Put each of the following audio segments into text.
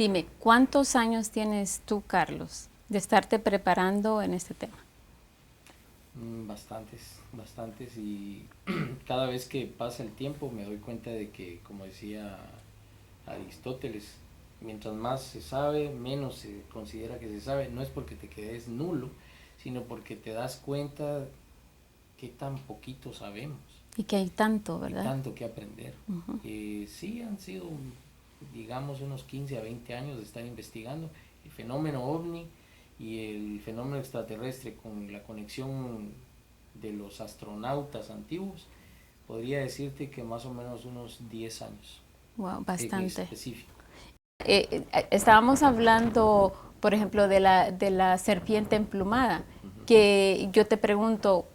Dime, ¿cuántos años tienes tú, Carlos, de estarte preparando en este tema? Bastantes y cada vez que pasa el tiempo me doy cuenta de que, como decía Aristóteles, mientras más se sabe, menos se considera que se sabe. No es porque te quedes nulo, sino porque te das cuenta que tan poquito sabemos Y que hay tanto, y ¿verdad? tanto que aprender. Sí, han sido, digamos, unos 15 a 20 años de estar investigando el fenómeno ovni y el fenómeno extraterrestre con la conexión de los astronautas antiguos. Podría decirte que más o menos unos 10 años Wow, en bastante. específico. Estábamos hablando, por ejemplo, de la serpiente emplumada, Ujú. que yo te pregunto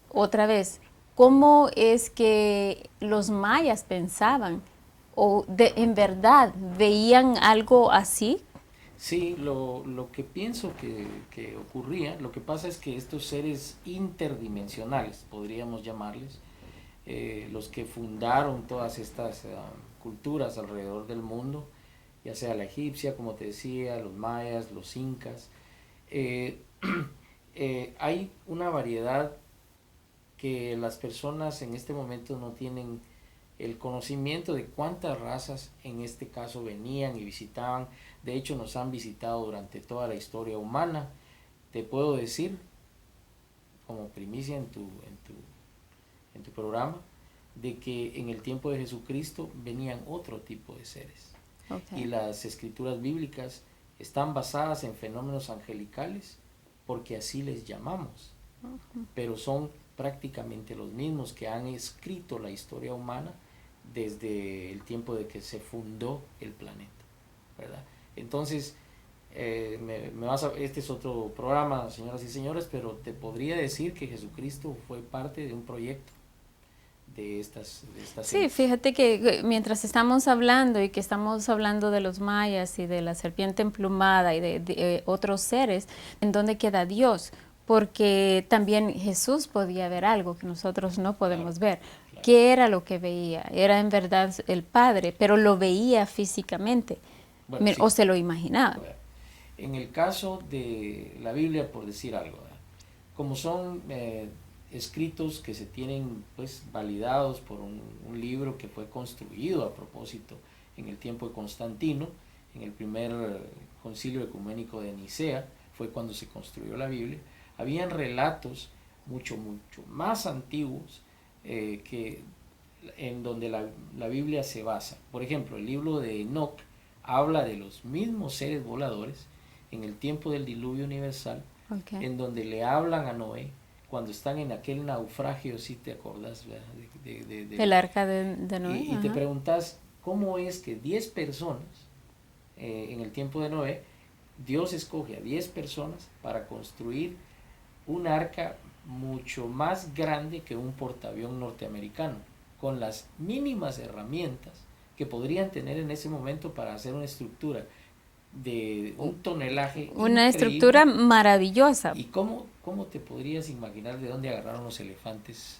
otra vez, ¿cómo es que los mayas pensaban o en verdad veían algo así? Sí, lo que pienso que ocurría, lo que pasa es que estos seres interdimensionales, podríamos llamarles, los que fundaron todas estas culturas alrededor del mundo, ya sea la egipcia, como te decía, los mayas, los incas, eh, hay una variedad que las personas en este momento no tienen el conocimiento de cuántas razas en este caso venían y visitaban. De hecho, nos han visitado durante toda la historia humana. Te puedo decir, como primicia en tu programa, de que en el tiempo de Jesucristo venían otro tipo de seres. Y Okay. las escrituras bíblicas están basadas en fenómenos angelicales porque así les llamamos, pero son prácticamente los mismos que han escrito la historia humana desde el tiempo de que se fundó el planeta, ¿verdad? Entonces, este es otro programa, señoras y señores, pero te podría decir que Jesucristo fue parte de un proyecto de estas Sí, entes. fíjate que mientras estamos hablando y que estamos hablando de los mayas y de la serpiente emplumada y de otros seres, ¿en dónde queda Dios? Porque también Jesús podía ver algo que nosotros no Claro, podemos ver. claro. ¿Qué era lo que veía? Era en verdad el Padre, pero lo veía físicamente Bueno, o sí. se lo imaginaba. Bueno, en el caso de la Biblia, por decir algo, ¿verdad? Como son escritos que se tienen pues validados por un libro que fue construido a propósito en el tiempo de Constantino, en el primer concilio ecuménico de Nicea, fue cuando se construyó la Biblia, habían relatos mucho más antiguos que en donde la Biblia se basa. Por ejemplo, el libro de Enoch habla de los mismos seres voladores en el tiempo del diluvio universal, Okay. en donde le hablan a Noé cuando están en aquel naufragio, si te acordás, El arca de Noé. y te Ajá. preguntas cómo es que 10 personas en el tiempo de Noé, Dios escoge a 10 personas para construir un arca mucho más grande que un portaavión norteamericano, con las mínimas herramientas que podrían tener en ese momento para hacer una estructura de un tonelaje Una increíble. estructura maravillosa. ¿Y cómo te podrías imaginar de dónde agarraron los elefantes?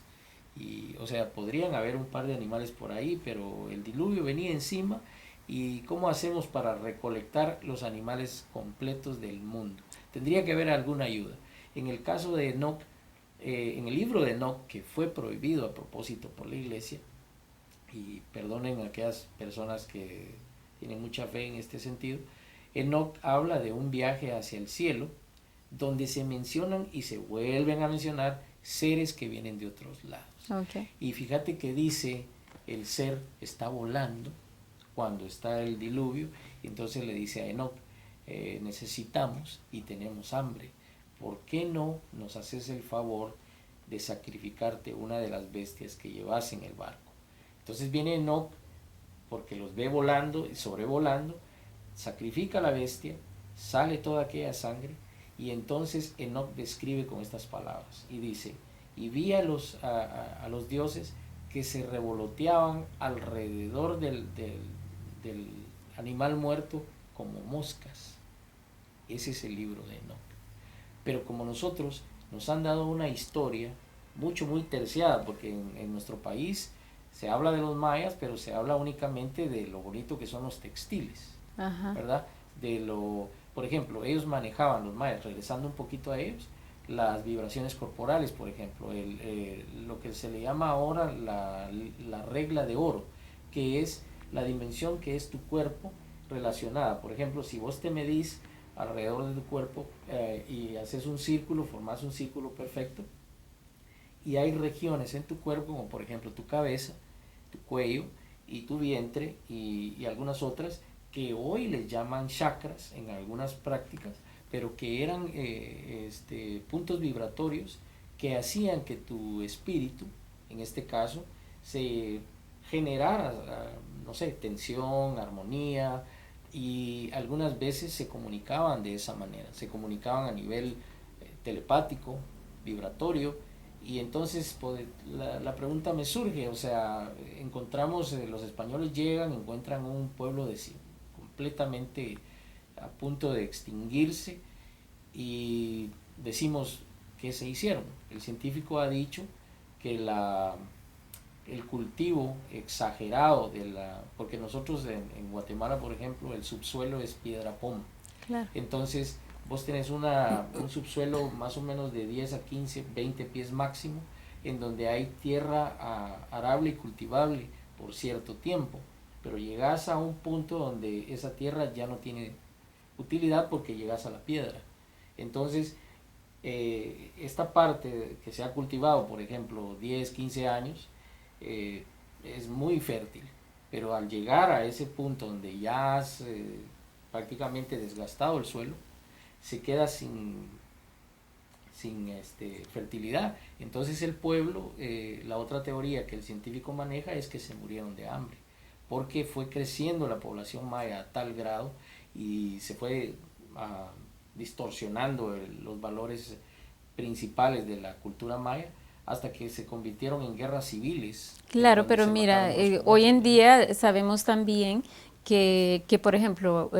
Y, o sea, podrían haber un par de animales por ahí, pero el diluvio venía encima. ¿Y cómo hacemos para recolectar los animales completos del mundo? Tendría que haber alguna ayuda. En el caso de Enoch, en el libro de Enoch, que fue prohibido a propósito por la iglesia, y perdonen a aquellas personas que tienen mucha fe en este sentido, Enoch habla de un viaje hacia el cielo donde se mencionan y se vuelven a mencionar seres que vienen de otros lados. Okay. Y fíjate que dice, el ser está volando cuando está el diluvio, y entonces le dice a Enoch, necesitamos y tenemos hambre, ¿por qué no nos haces el favor de sacrificarte una de las bestias que llevas en el barco? Entonces viene Enoch porque los ve volando y sobrevolando, sacrifica a la bestia, sale toda aquella sangre, y entonces Enoch describe con estas palabras y dice, y vi a los dioses que se revoloteaban alrededor del animal muerto como moscas. Ese es el libro de Enoch. Pero como nosotros nos han dado una historia muy terciada, porque en nuestro país se habla de los mayas, pero se habla únicamente de lo bonito que son los textiles. Ajá. ¿verdad? Por ejemplo, ellos manejaban, los mayas, regresando un poquito a ellos, las vibraciones corporales, por ejemplo, lo que se le llama ahora la regla de oro, que es la dimensión que es tu cuerpo relacionada. Por ejemplo, si vos te medís alrededor de tu cuerpo y haces un círculo, formás un círculo perfecto, y hay regiones en tu cuerpo, como por ejemplo tu cabeza, tu cuello y tu vientre y algunas otras, que hoy les llaman chakras en algunas prácticas, pero que eran puntos vibratorios que hacían que tu espíritu, en este caso, se generara, no sé, tensión, armonía, y algunas veces se comunicaban de esa manera, se comunicaban a nivel telepático, vibratorio, y entonces pues, la pregunta me surge, o sea, encontramos, los españoles llegan, encuentran un pueblo completamente a punto de extinguirse y decimos, ¿qué se hicieron? El científico ha dicho que el cultivo exagerado porque nosotros en Guatemala, por ejemplo, el subsuelo es piedra poma. Claro. Entonces, vos tenés un subsuelo más o menos de 10 a 15, 20 pies máximo, en donde hay tierra arable y cultivable por cierto tiempo, pero llegas a un punto donde esa tierra ya no tiene utilidad porque llegas a la piedra. Entonces, esta parte que se ha cultivado, por ejemplo, 10, 15 años, es muy fértil, pero al llegar a ese punto donde ya has prácticamente desgastado el suelo, se queda sin fertilidad. Entonces el pueblo, la otra teoría que el científico maneja es que se murieron de hambre, porque fue creciendo la población maya a tal grado y se fue distorsionando los valores principales de la cultura maya hasta que se convirtieron en guerras civiles. Claro, pero mira, hoy en día sabemos también que por ejemplo,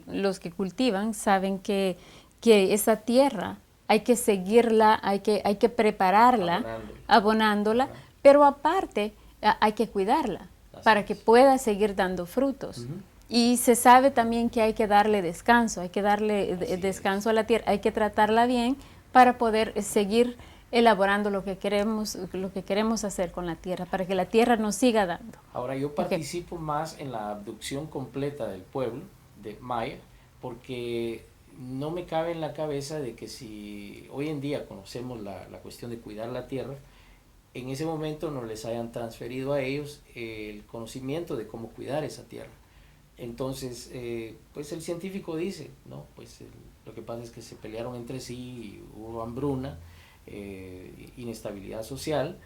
los que cultivan saben que esa tierra hay que seguirla, hay que prepararla, abonándola, Ajá. pero aparte hay que cuidarla para que pueda seguir dando frutos. Uh-huh. Y se sabe también que hay que darle descanso, hay que darle descanso a la tierra, hay que tratarla bien para poder seguir elaborando lo que queremos hacer con la tierra, para que la tierra nos siga dando. Ahora yo participo más en la abducción completa del pueblo de maya, porque no me cabe en la cabeza de que si hoy en día conocemos la cuestión de cuidar la tierra, en ese momento no les hayan transferido a ellos el conocimiento de cómo cuidar esa tierra. Entonces, pues el científico dice, ¿no? Pues lo que pasa es que se pelearon entre sí, hubo hambruna, inestabilidad social,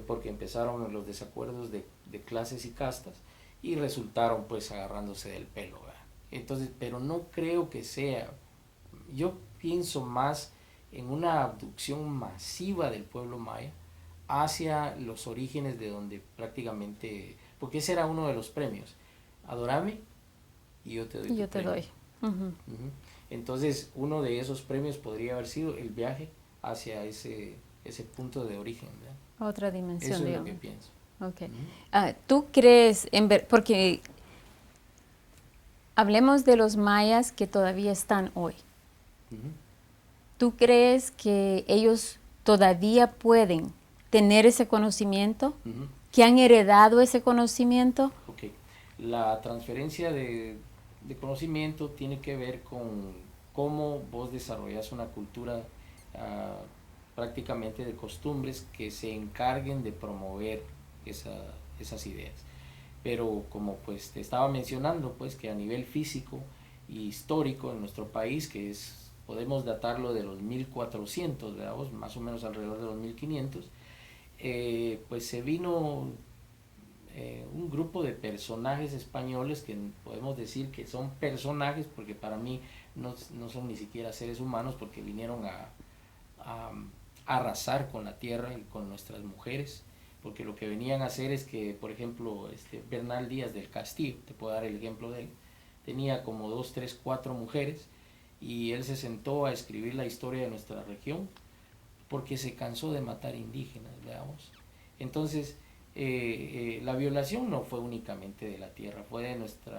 porque empezaron los desacuerdos de clases y castas y resultaron pues agarrándose del pelo, ¿verdad? Entonces, pero no creo que sea, yo pienso más en una abducción masiva del pueblo maya hacia los orígenes de donde prácticamente, porque ese era uno de los premios, adorame y yo te doy. Y yo te doy. Uh-huh. Uh-huh. Entonces, uno de esos premios podría haber sido el viaje hacia ese punto de origen, ¿verdad? Otra dimensión, eso digamos. Es lo que pienso. Okay. Uh-huh. ¿Tú crees porque hablemos de los mayas que todavía están hoy? Uh-huh. ¿Tú crees que ellos todavía pueden tener ese conocimiento? Uh-huh. ¿Que han heredado ese conocimiento? Okay. La transferencia de conocimiento tiene que ver con cómo vos desarrollas una cultura prácticamente de costumbres que se encarguen de promover esas ideas. Pero como pues te estaba mencionando, pues que a nivel físico y histórico en nuestro país, que es, podemos datarlo de los 1400, ¿verdad? Más o menos alrededor de los 1500, pues se vino un grupo de personajes españoles que podemos decir que son personajes porque para mí no son ni siquiera seres humanos, porque vinieron a arrasar con la tierra y con nuestras mujeres, porque lo que venían a hacer es que, por ejemplo, Bernal Díaz del Castillo, te puedo dar el ejemplo de él, tenía como 2, 3, 4 mujeres y él se sentó a escribir la historia de nuestra región porque se cansó de matar indígenas, veamos. Entonces, la violación no fue únicamente de la tierra, fue de nuestros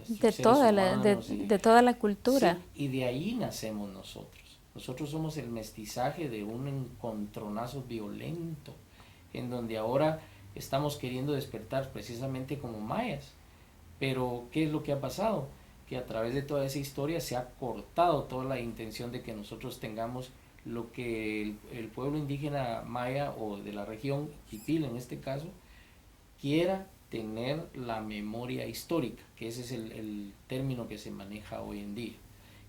De seres toda humanos de toda la cultura. sí, y de ahí nacemos nosotros. Nosotros somos el mestizaje de un encontronazo violento, en donde ahora estamos queriendo despertar precisamente como mayas. Pero, ¿qué es lo que ha pasado? Que a través de toda esa historia se ha cortado toda la intención de que nosotros tengamos lo que el pueblo indígena maya o de la región, Quipil en este caso, quiera tener la memoria histórica, que ese es el término que se maneja hoy en día.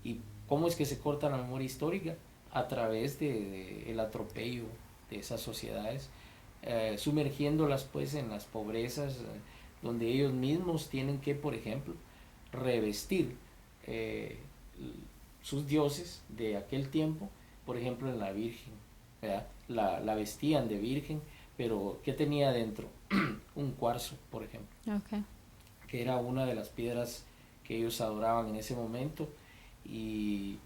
¿Y cómo es que se corta la memoria histórica? A través de el atropello de esas sociedades, sumergiéndolas pues en las pobrezas, donde ellos mismos tienen que, por ejemplo, revestir sus dioses de aquel tiempo, por ejemplo en la Virgen, ¿verdad? La vestían de virgen, pero ¿qué tenía dentro? Un cuarzo, por ejemplo, Okay. que era una de las piedras que ellos adoraban en ese momento. Y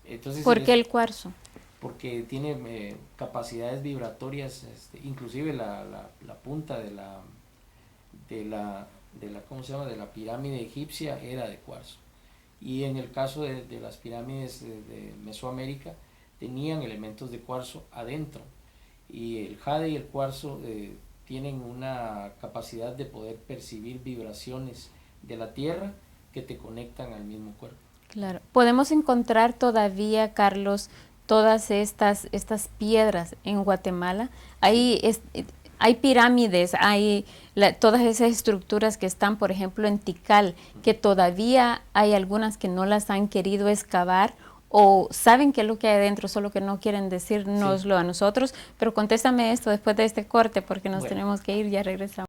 entonces ¿Por qué el cuarzo? porque tiene capacidades vibratorias, inclusive la punta ¿cómo se llama? De la pirámide egipcia era de cuarzo. Y en el caso de las pirámides de Mesoamérica tenían elementos de cuarzo adentro. Y el jade y el cuarzo tienen una capacidad de poder percibir vibraciones de la tierra que te conectan al mismo cuerpo. Claro. Podemos encontrar todavía, Carlos, todas estas piedras en Guatemala. Hay pirámides, hay todas esas estructuras que están, por ejemplo, en Tikal, que todavía hay algunas que no las han querido excavar o saben qué es lo que hay adentro, solo que no quieren decírnoslo a nosotros. Pero contéstame esto después de este corte porque nos tenemos que ir, ya regresamos.